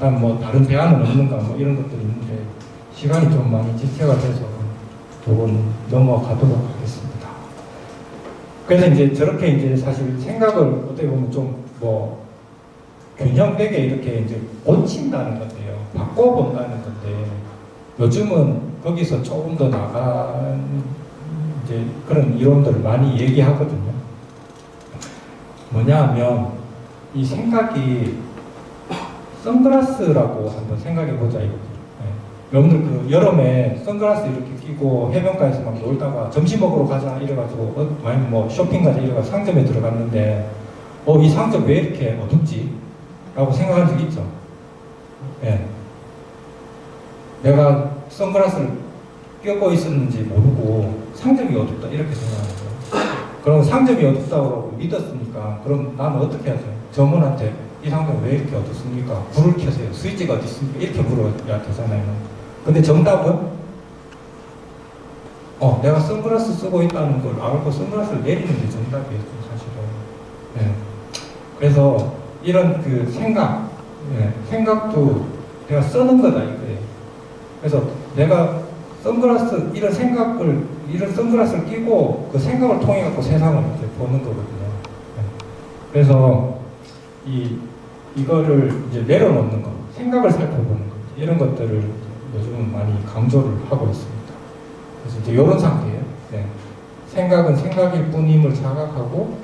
그다음 뭐 다른 대안은 없는가 뭐 이런 것들이 있는데 시간이 좀 많이 지체가 돼서 조금 넘어가도록 하겠습니다. 그래서 이제 저렇게 이제 사실 생각을 어떻게 보면 좀 뭐 균형되게 이렇게 이제 고친다는 건데요. 바꿔본다는 건데 요즘은 거기서 조금 더 나간 이제 그런 이론들을 많이 얘기하거든요. 뭐냐 하면 이 생각이 선글라스라고 한번 생각해 보자 이거죠. 네. 여러분들 그 여름에 선글라스 이렇게 끼고 해변가에서 막 놀다가 점심 먹으러 가자 이래가지고 아니면 뭐 쇼핑 가자 이래가지고 상점에 들어갔는데 이 상점 왜 이렇게 어둡지? 라고 생각한 적 있죠. 네. 내가 선글라스를 끼고 있었는지 모르고 상점이 어둡다 이렇게 생각하는 거예요. 그럼 상점이 어둡다고 믿었으니까 그럼 나는 어떻게 하죠? 점원한테 이 상점 왜 이렇게 어둡습니까? 불을 켜세요. 스위치가 어디 있습니까? 이렇게 물어야 되잖아요. 근데 정답은 내가 선글라스 쓰고 있다는 걸 알고 선글라스를 내리는 게 정답이에요. 사실은. 네. 그래서 이런 그 생각, 생각도 내가 쓰는 거다 이거예요. 그래서 내가 이런 선글라스를 끼고 그 생각을 통해 갖고 세상을 이렇게 보는 거거든요. 그래서 이거를 이제 내려놓는 거, 생각을 살펴보는 거, 이런 것들을 요즘은 많이 강조를 하고 있습니다. 그래서 이제 이런 상태예요. 네. 생각은 생각일 뿐임을 자각하고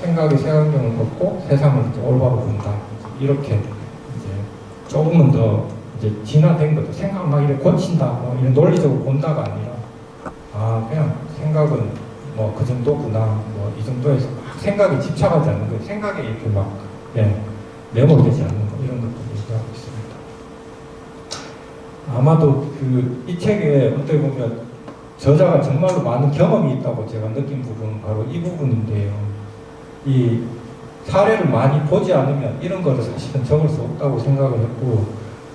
생각의 색안경을 벗고 세상을 이제 올바로 본다. 이렇게 이제 조금은 더 이제 진화된 거죠. 생각 막 이렇게 고친다, 뭐 이런 논리적으로 본다가 아니라 그냥 생각은 뭐 그 정도구나, 뭐 이 정도에서 막 생각에 집착하지 않는 거예요. 생각에 이렇게 막 매몰되지 않는 거 이런 것들을 얘기하고 있습니다. 아마도 이 책에 어떻게 보면 저자가 정말로 많은 경험이 있다고 제가 느낀 부분은 바로 이 부분인데요. 이 사례를 많이 보지 않으면 이런 거를 사실은 적을 수 없다고 생각을 했고,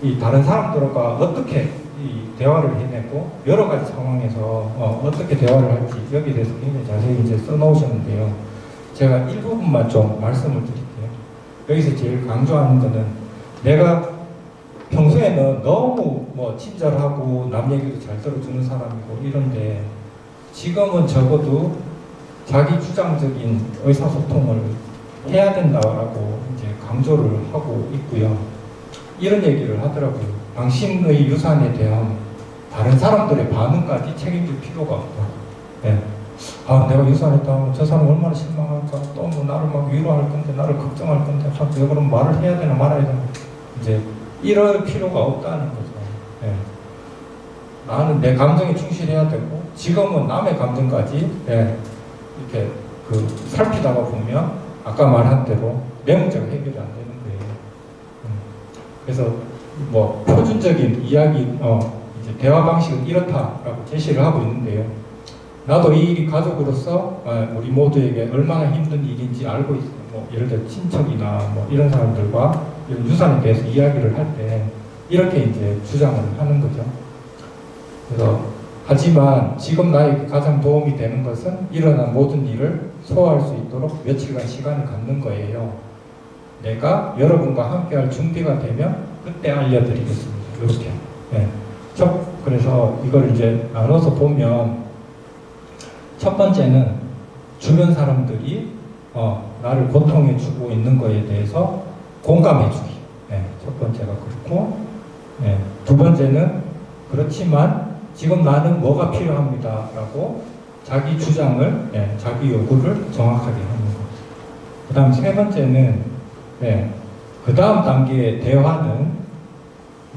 이 다른 사람들과 어떻게 이 대화를 해내고 여러 가지 상황에서 어떻게 대화를 할지 여기에 대해서 굉장히 자세히 이제 써놓으셨는데요. 제가 일부분만 좀 말씀을 드릴게요. 여기서 제일 강조하는 거는 내가 평소에는 너무 뭐 친절하고 남 얘기도 잘 들어주는 사람이고 이런데 지금은 적어도 자기 주장적인 의사소통을 해야 된다라고 이제 강조를 하고 있고요. 이런 얘기를 하더라고요. 당신의 유산에 대한 다른 사람들의 반응까지 책임질 필요가 없다. 네. 내가 유산했다. 저 사람 얼마나 실망할까. 또 뭐 나를 막 위로할 건데, 나를 걱정할 건데, 내가 그럼 말을 해야 되나 말아야 되나. 이제 이럴 필요가 없다는 거죠. 네. 나는 내 감정에 충실해야 되고, 지금은 남의 감정까지 이렇게 살피다가 보면 아까 말한 대로 내 문제가 해결이 안 되는 거예요. 그래서 뭐 표준적인 이야기, 이제 대화 방식은 이렇다라고 제시를 하고 있는데요. 나도 이 일이 가족으로서 우리 모두에게 얼마나 힘든 일인지 알고 있어요. 뭐 예를 들어 친척이나 뭐 이런 사람들과 이런 유산에 대해서 이야기를 할 때 이렇게 이제 주장을 하는 거죠. 그래서 하지만 지금 나에게 가장 도움이 되는 것은 일어난 모든 일을 소화할 수 있도록 며칠간 시간을 갖는 거예요. 내가 여러분과 함께할 준비가 되면 그때 알려드리겠습니다. 이렇게. 네. 그래서 이걸 이제 나눠서 보면 첫 번째는 주변 사람들이 나를 고통해 주고 있는 거에 대해서 공감해 주기. 네. 첫 번째가 그렇고, 두 번째는 그렇지만 지금 나는 뭐가 필요합니다 라고 자기 주장을, 자기 요구를 정확하게 하는 것. 그 다음 세 번째는 그 다음 단계의 대화는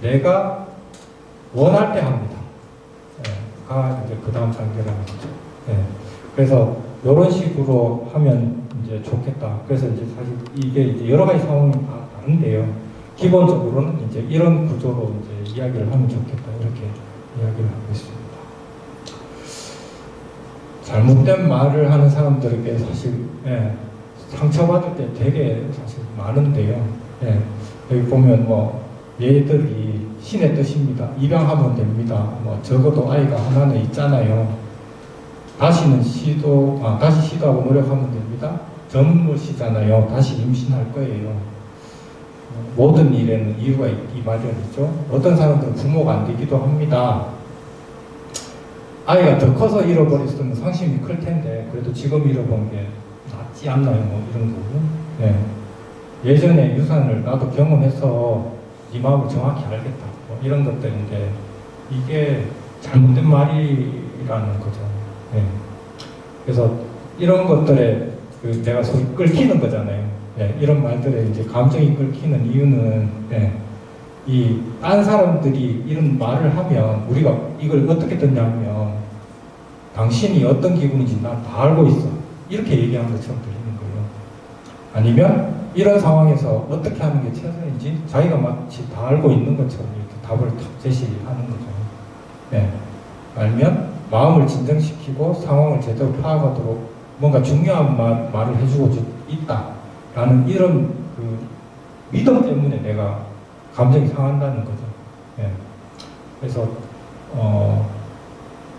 내가 원할 때 합니다. 가 이제 그 다음 단계라는 거죠. 그래서 이런 식으로 하면 이제 좋겠다. 그래서 이제 사실 이게 이제 여러 가지 상황이 다 다른데요. 기본적으로는 이제 이런 구조로 이제 이야기를 하면 좋겠다. 이렇게 이야기를 하고 있습니다. 잘못된 말을 하는 사람들에게 사실 상처받을 때 되게 사실 많은데요. 여기 보면 뭐 얘들이 신의 뜻입니다. 입양하면 됩니다. 뭐 적어도 아이가 하나는 있잖아요. 다시 시도하고 노력하면 됩니다. 젊으시잖아요. 다시 임신할 거예요. 모든 일에는 이유가 있기 마련이죠. 어떤 사람들은 부모가 안 되기도 합니다. 아이가 더 커서 잃어버렸으면 상심이 클 텐데 그래도 지금 잃어본 게 낫지 않나요? 뭐 이런 거고. 네. 예전에 유산을 나도 경험해서 이 마음을 정확히 알겠다. 뭐 이런 것들인데 이게 잘못된 말이라는 거죠. 네. 그래서 이런 것들에 내가 소위 끌히는 거잖아요. 네. 이런 말들에 이제 감정이 끌히는 이유는 이 딴 사람들이 이런 말을 하면 우리가 이걸 어떻게 듣냐면 당신이 어떤 기분인지 난 다 알고 있어. 이렇게 얘기하는 것처럼 들리는 거예요. 아니면 이런 상황에서 어떻게 하는 게 최선인지 자기가 마치 다 알고 있는 것처럼 이렇게 답을 탁 제시하는 거죠. 네. 알면 마음을 진정시키고 상황을 제대로 파악하도록 뭔가 중요한 말을 해주고 있다라는 이런 그 믿음 때문에 내가 감정이 상한다는 거죠. 네. 그래서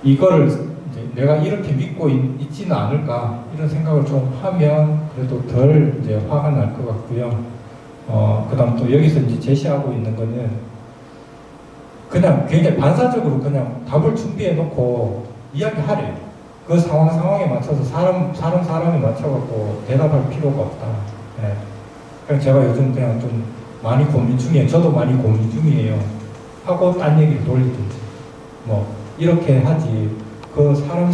이거를 이제 내가 이렇게 믿고 있지는 않을까 이런 생각을 좀 하면 그래도 덜 이제 화가 날 것 같고요. 그다음 또 여기서 이제 제시하고 있는 거는 그냥 굉장히 반사적으로 그냥 답을 준비해 놓고 이야기하래요. 그 상황에 맞춰서 사람에 맞춰갖고 대답할 필요가 없다. 네. 그냥 제가 요즘 그냥 좀 많이 고민 중이에요. 저도 많이 고민 중이에요. 하고 딴 얘기를 돌리든지 뭐 이렇게 하지. 그 사람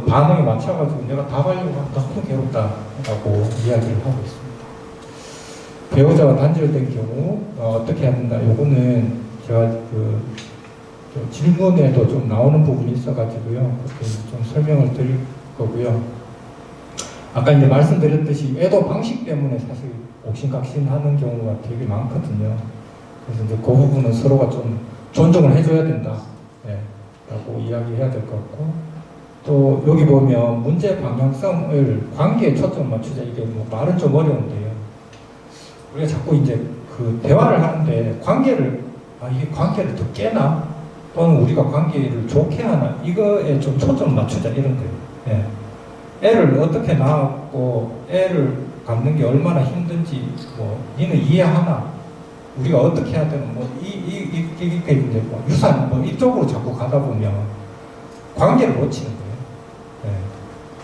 반응에 맞춰가지고 내가 답하려고 하면 너무 괴롭다라고 이야기를 하고 있습니다. 배우자와 단절된 경우 어떻게 해야 된다. 요거는 제가 그 질문에도 좀 나오는 부분이 있어가지고요. 그렇게 좀 설명을 드릴 거고요. 아까 이제 말씀드렸듯이 애도 방식 때문에 사실 옥신각신하는 경우가 되게 많거든요. 그래서 이제 그 부분은 서로가 좀 존중을 해줘야 된다. 네, 라고 이야기해야 될 것 같고, 또 여기 보면 문제 방향성을 관계에 초점 맞추자. 이게 뭐 말은 좀 어려운데요. 우리가 자꾸 이제 그 대화를 하는데 이게 관계를 더 깨나? 또는 우리가 관계를 좋게 하나? 이거에 좀 초점 맞추자. 이런 거예요. 네. 애를 어떻게 낳았고 애를 갖는 게 얼마나 힘든지 뭐 니는 이해하나? 우리가 어떻게 해야 되는 이게 이제 뭐 유산 뭐 이쪽으로 자꾸 가다 보면 관계를 놓치는 거예요. 네.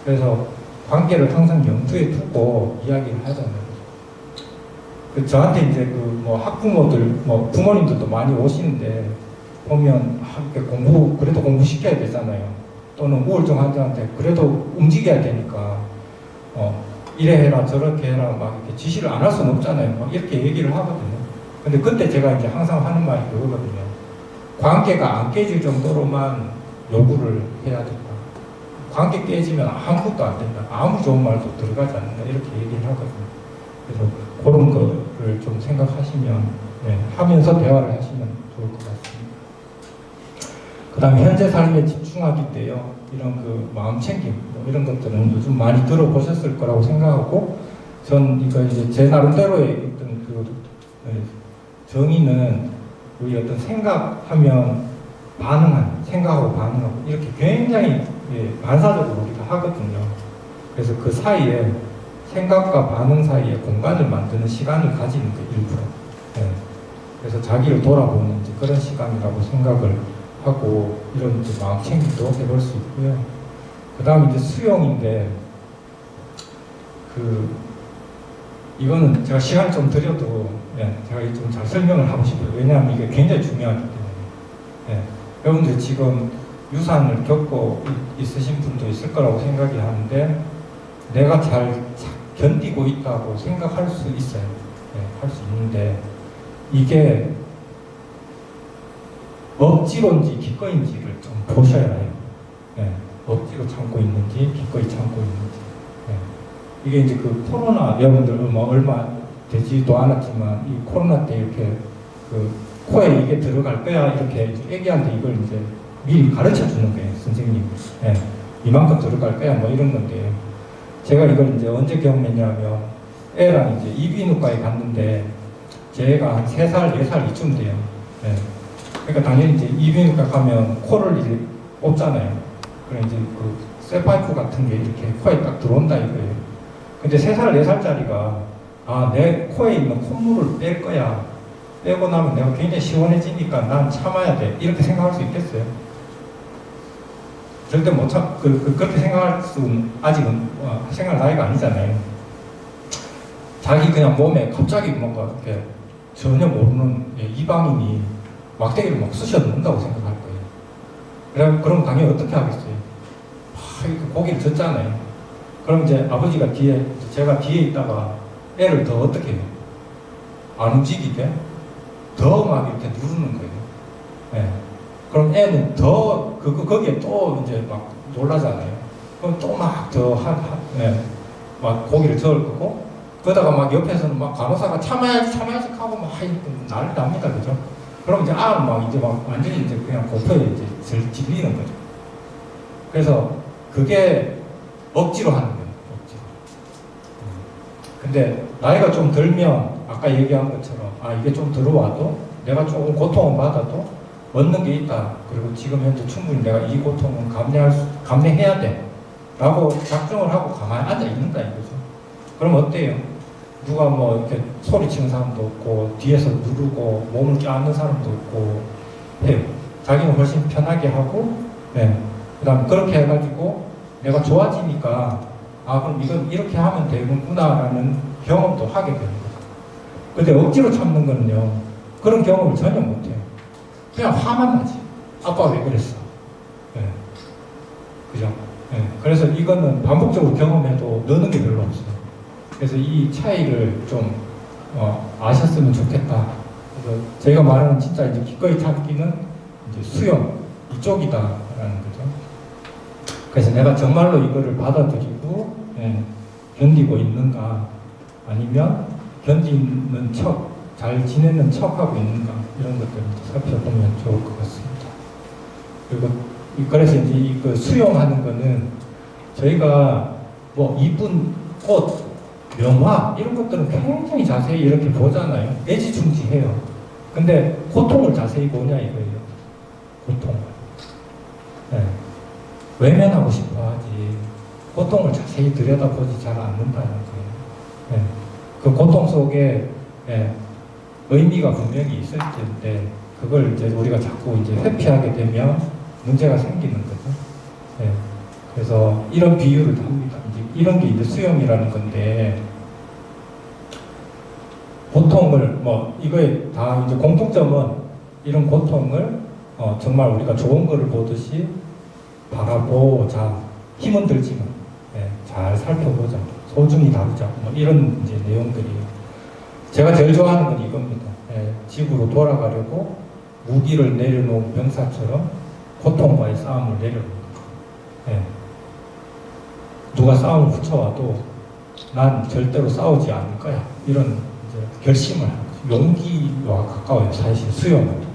그래서 관계를 항상 염두에 두고 이야기를 하잖아요. 저한테 이제 그 뭐 학부모들 뭐 부모님들도 많이 오시는데 보면 그래도 공부 시켜야 되잖아요. 또는 우울증 환자한테 그래도 움직여야 되니까 이래 해라 저렇게 해라 막 이렇게 지시를 안 할 수는 없잖아요. 막 이렇게 얘기를 하거든요. 근데 그때 제가 이제 항상 하는 말이 그거거든요. 관계가 안 깨질 정도로만 요구를 해야 된다. 관계 깨지면 아무것도 안 된다. 아무 좋은 말도 들어가지 않는다. 이렇게 얘기를 하거든요. 그래서 그런 거를 좀 생각하시면 하면서 대화를 하시면 좋을 것 같습니다. 그 다음에 현재 삶에 집중하기 때요. 이런 그 마음챙김 이런 것들은 요즘 많이 들어보셨을 거라고 생각하고 전 이거 이제 제 나름대로의 어떤 그 정의는 우리 어떤 생각하면 생각하고 반응하고 이렇게 굉장히 반사적으로 우리가 하거든요. 그래서 그 사이에 생각과 반응 사이에 공간을 만드는 시간을 가지는 게 일부러. 그래서 자기를 돌아보는 그런 시간이라고 생각을 하고 이런 마음 챙김도 해볼 수 있고요. 그 다음 이제 수용인데 이거는 제가 시간 좀 드려도 제가 좀 잘 설명을 하고 싶어요. 왜냐하면 이게 굉장히 중요하기 때문에. 여러분들 지금 유산을 겪고 있으신 분도 있을 거라고 생각이 하는데 내가 잘 견디고 있다고 생각할 수 있어요. 할 수 있는데 이게 억지로인지 기꺼이인지를 좀 보셔야 해요. 억지로 참고 있는지 기꺼이 참고 있는지. 이게 이제 그 코로나 여러분들 얼마 되지도 않았지만 이 코로나 때 이렇게 그 코에 이게 들어갈 거야 이렇게 애기한테 이걸 이제 미리 가르쳐 주는 거예요. 선생님. 이만큼 들어갈 거야 뭐 이런 건데 제가 이걸 이제 언제 경험했냐면 애랑 이제 이비인후과에 갔는데 제 애가 한 3살, 4살 이쯤 돼요. 그러니까 당연히 이제 이비인후과 가면 코를 이제 뽑잖아요. 그래 이제 그 쇠파이프 같은 게 이렇게 코에 딱 들어온다 이거예요. 근데 3살, 4살짜리가 아, 내 코에 있는 콧물을 뺄 거야. 빼고 나면 내가 굉장히 시원해지니까 난 참아야 돼. 이렇게 생각할 수 있겠어요? 절대 못 참, 그렇게 생각할 수는 아직은 생각할 나이가 아니잖아요. 자기 그냥 몸에 갑자기 뭔가 이렇게 전혀 모르는 이방인이 막대기를 막 쑤셔 넣는다고 생각할 거예요. 그럼 당연히 어떻게 하겠어요? 이렇게 고기를 젓잖아요. 그럼 이제 아버지가 제가 뒤에 있다가 애를 더 어떻게 해요? 안 움직이게? 더 막 이렇게 누르는 거예요. 예. 그럼 애는 더, 거기에 또 이제 막 놀라잖아요. 그럼 또 막 막 고기를 저을 거고, 그러다가 막 옆에서는 막 간호사가 참아야지 하고 막 난리 납니다. 그죠? 그럼 이제 아는 막 이제 막 완전히 이제 그냥 공포에 이제 질리는 거죠. 그래서 그게 억지로 하는 거예요. 억지로. 근데 나이가 좀 들면 아까 얘기한 것처럼 이게 좀 들어와도 내가 조금 고통을 받아도 얻는 게 있다. 그리고 지금 현재 충분히 내가 이 고통은 감내해야 돼. 라고 작정을 하고 가만히 앉아 있는다 이거죠. 그럼 어때요? 누가 뭐 이렇게 소리치는 사람도 없고 뒤에서 누르고 몸을 껴안는 사람도 없고 해요. 자기는 훨씬 편하게 하고 그 다음 그렇게 해가지고 내가 좋아지니까 그럼 이건 이렇게 하면 되는구나 라는 경험도 하게 되는 거죠. 근데 억지로 참는 거는요 그런 경험을 전혀 못해요. 그냥 화만 나지. 아빠가 왜 그랬어? 그죠? 그래서 이거는 반복적으로 경험해도 느는 게 별로 없어요. 그래서 이 차이를 좀 아셨으면 좋겠다. 그래서 제가 말하는 진짜 이제 기꺼이 참기는 이제 수용 이쪽이다라는 거죠. 그래서 내가 정말로 이거를 받아들이고 견디고 있는가, 아니면 견디는 척, 잘 지내는 척하고 있는가, 이런 것들을 살펴보면 좋을 것 같습니다. 그리고 그래서 이제 그 수용하는 거는 저희가 뭐 이쁜 꽃, 명화 이런 것들은 굉장히 자세히 이렇게 보잖아요. 애지중지해요. 근데 고통을 자세히 보냐 이거예요. 고통을. 외면하고 싶어 하지 고통을 자세히 들여다보지 잘 않는다는 거예요. 그 고통 속에 의미가 분명히 있을 텐데 그걸 이제 우리가 자꾸 이제 회피하게 되면 문제가 생기는 거죠. 그래서 이런 비유를 합니다. 이제 이런 게 이제 수용이라는 건데, 고통을 이거에 다 이제 공통점은 이런 고통을 정말 우리가 좋은 거를 보듯이 바라보자. 힘은 들지만 잘 살펴보자. 소중히 다루자. 이런 이제 내용들이에요. 제가 제일 좋아하는 건 이겁니다. 집으로 돌아가려고 무기를 내려놓은 병사처럼 고통과의 싸움을 내려놓는 거예요. 누가 싸움을 붙여와도 난 절대로 싸우지 않을 거야. 이런 이제 결심을 하는 거죠. 용기와 가까워요. 사실 수용은.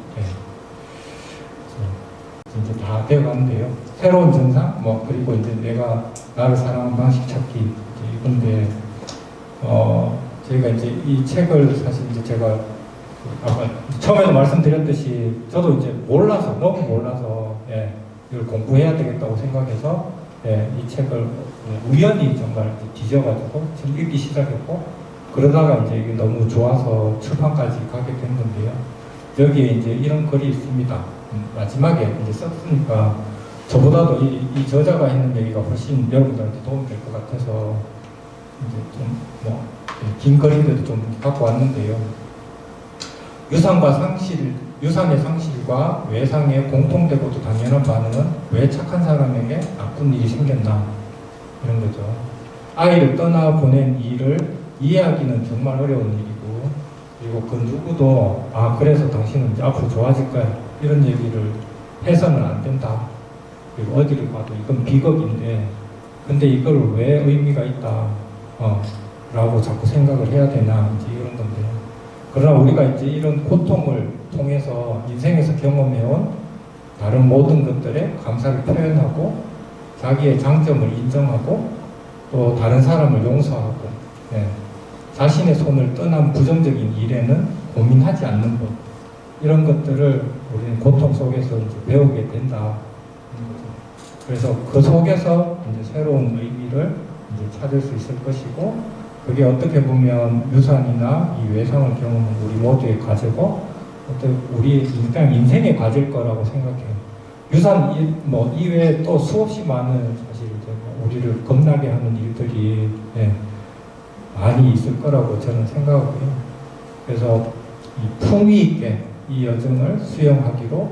이제 다 되어가는데요. 새로운 정상, 그리고 이제 내가 나를 사랑하는 방식 찾기 이건데, 저희가 이제 이 책을 사실 이제 제가 아까 처음에도 말씀드렸듯이 저도 이제 너무 몰라서 이걸 공부해야 되겠다고 생각해서 이 책을 우연히 정말 뒤져가지고 지금 읽기 시작했고, 그러다가 이제 이게 너무 좋아서 출판까지 가게 된 건데요. 여기에 이제 이런 글이 있습니다. 마지막에 이제 썼으니까 저보다도 이 저자가 했는 얘기가 훨씬 여러분들한테 도움이 될 것 같아서 이제 좀 긴 글인데도 좀 갖고 왔는데요. 유산의 상실과 외상의 공통되고도 당연한 반응은 왜 착한 사람에게 나쁜 일이 생겼나, 이런 거죠. 아이를 떠나보낸 일을 이해하기는 정말 어려운 일이고, 그리고 그 누구도 그래서 당신은 이제 앞으로 좋아질 거야, 이런 얘기를 해서는 안 된다. 그리고 어디를 봐도 이건 비극인데 근데 이걸 왜 의미가 있다 라고 자꾸 생각을 해야 되나, 이제 이런 건데요. 그러나 우리가 이제 이런 고통을 통해서 인생에서 경험해온 다른 모든 것들에 감사를 표현하고 자기의 장점을 인정하고 또 다른 사람을 용서하고 자신의 손을 떠난 부정적인 일에는 고민하지 않는 것, 이런 것들을 우리는 고통 속에서 이제 배우게 된다. 그래서 그 속에서 이제 새로운 의미를 이제 찾을 수 있을 것이고, 그게 어떻게 보면 유산이나 이 외상을 경험한 우리 모두의 과제고 어떤 우리 그냥 인생의 과제일 거라고 생각해요. 유산 뭐 이외에 또 수없이 많은 사실 이제 뭐 우리를 겁나게 하는 일들이 예, 많이 있을 거라고 저는 생각하고요. 그래서 이 품위 있게 이 여정을 수용하기로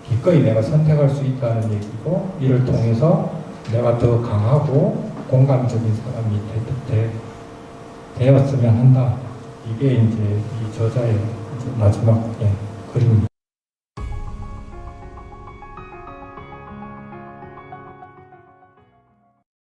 기꺼이 내가 선택할 수 있다는 얘기고, 이를 통해서 내가 더 강하고 공감적인 사람이 되었으면 한다. 이게 이제 이 저자의 마지막 그림입니다.